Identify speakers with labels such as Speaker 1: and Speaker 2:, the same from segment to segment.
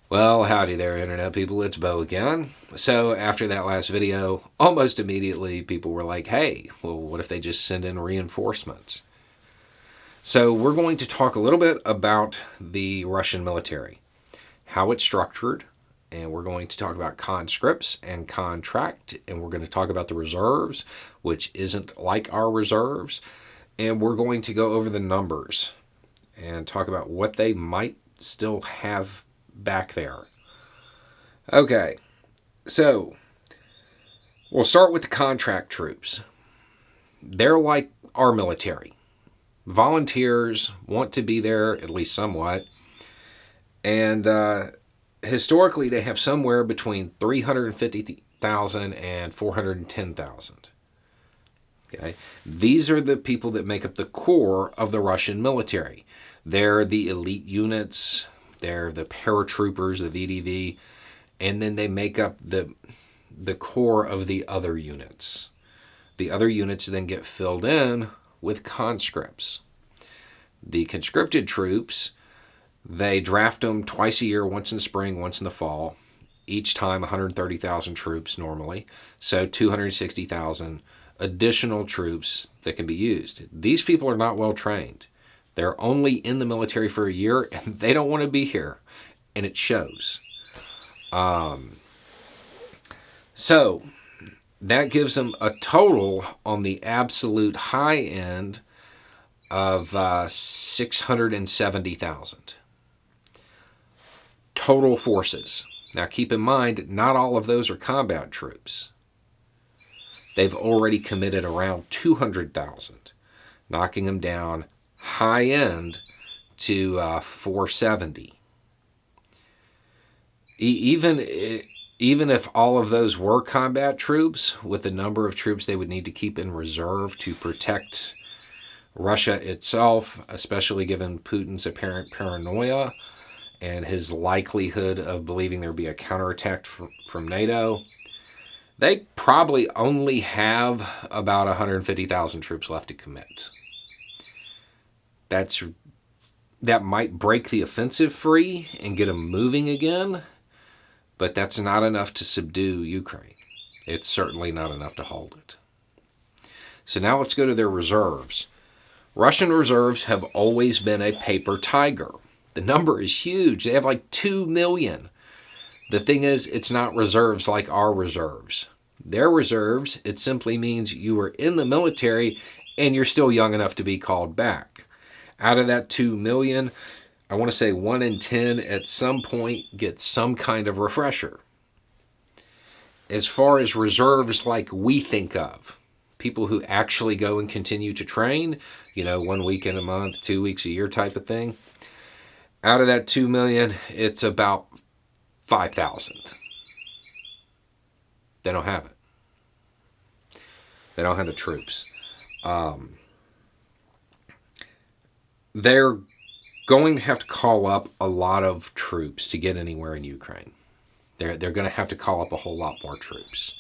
Speaker 1: Well, howdy there, Internet people. It's Bo again. So, after that last video, almost immediately people were like, hey, well, what if they just send in reinforcements? So, we're going to talk a little bit about the Russian military, how it's structured, and we're going to talk about conscripts and contract, and we're going to talk about the reserves, which isn't like our reserves, and we're going to go over the numbers and talk about what they might still have back there. Okay, so we'll start with the contract troops. They're like our military. Volunteers want to be there, at least somewhat, and historically they have somewhere between 350,000 and 410,000. Okay, these are the people that make up the core of the Russian military. They're the elite units. They're the paratroopers, the VDV, and then they make up the core of the other units. The other units then get filled in with conscripts. The conscripted troops, they draft them twice a year, once in the spring, once in the fall. Each time 130,000 troops normally, so 260,000 additional troops that can be used. These people are not well trained. They're only in the military for a year, and they don't want to be here, and it shows. So that gives them a total on the absolute high end of 670,000 total forces. Now keep in mind, not all of those are combat troops. They've already committed around 200,000, knocking them down high end to 470. Even if all of those were combat troops, with the number of troops they would need to keep in reserve to protect Russia itself, especially given Putin's apparent paranoia and his likelihood of believing there would be a counterattack from NATO, they probably only have about 150,000 troops left to commit. That might break the offensive free and get them moving again, but that's not enough to subdue Ukraine. It's certainly not enough to hold it. So now let's go to their reserves. Russian reserves have always been a paper tiger. The number is huge. They have like 2 million. The thing is, it's not reserves like our reserves. Their reserves, it simply means you were in the military and you're still young enough to be called back. Out of that 2 million, I want to say 1 in 10 at some point get some kind of refresher. As far as reserves like we think of, people who actually go and continue to train, 1 week in a month, 2 weeks a year type of thing, out of that 2 million, it's about 5,000. They don't have it. They don't have the troops. They're going to have to call up a lot of troops to get anywhere in Ukraine. They're going to have to call up a whole lot more troops.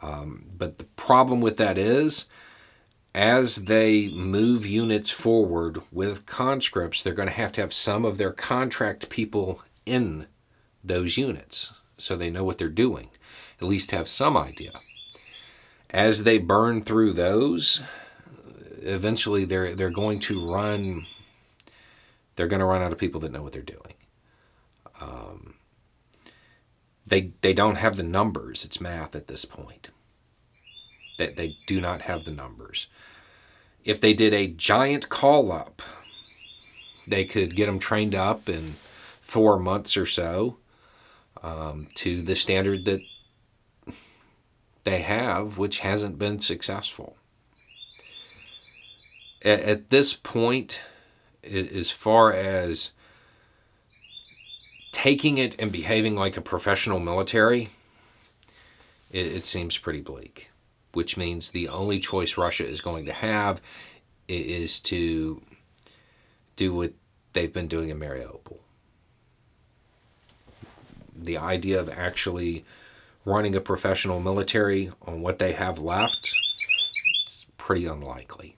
Speaker 1: But the problem with that is, as they move units forward with conscripts, they're going to have some of their contract people in those units so they know what they're doing, at least have some idea. As they burn through those, eventually they're going to run out of people that know what they're doing. They don't have the numbers. It's math at this point. They do not have the numbers. If they did a giant call-up, they could get them trained up in 4 months or so to the standard that they have, which hasn't been successful. At this point, as far as taking it and behaving like a professional military, it seems pretty bleak, which means the only choice Russia is going to have is to do what they've been doing in Mariupol. The idea of actually running a professional military on what they have left, it's pretty unlikely.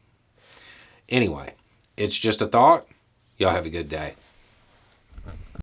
Speaker 1: Anyway, it's just a thought. Y'all have a good day.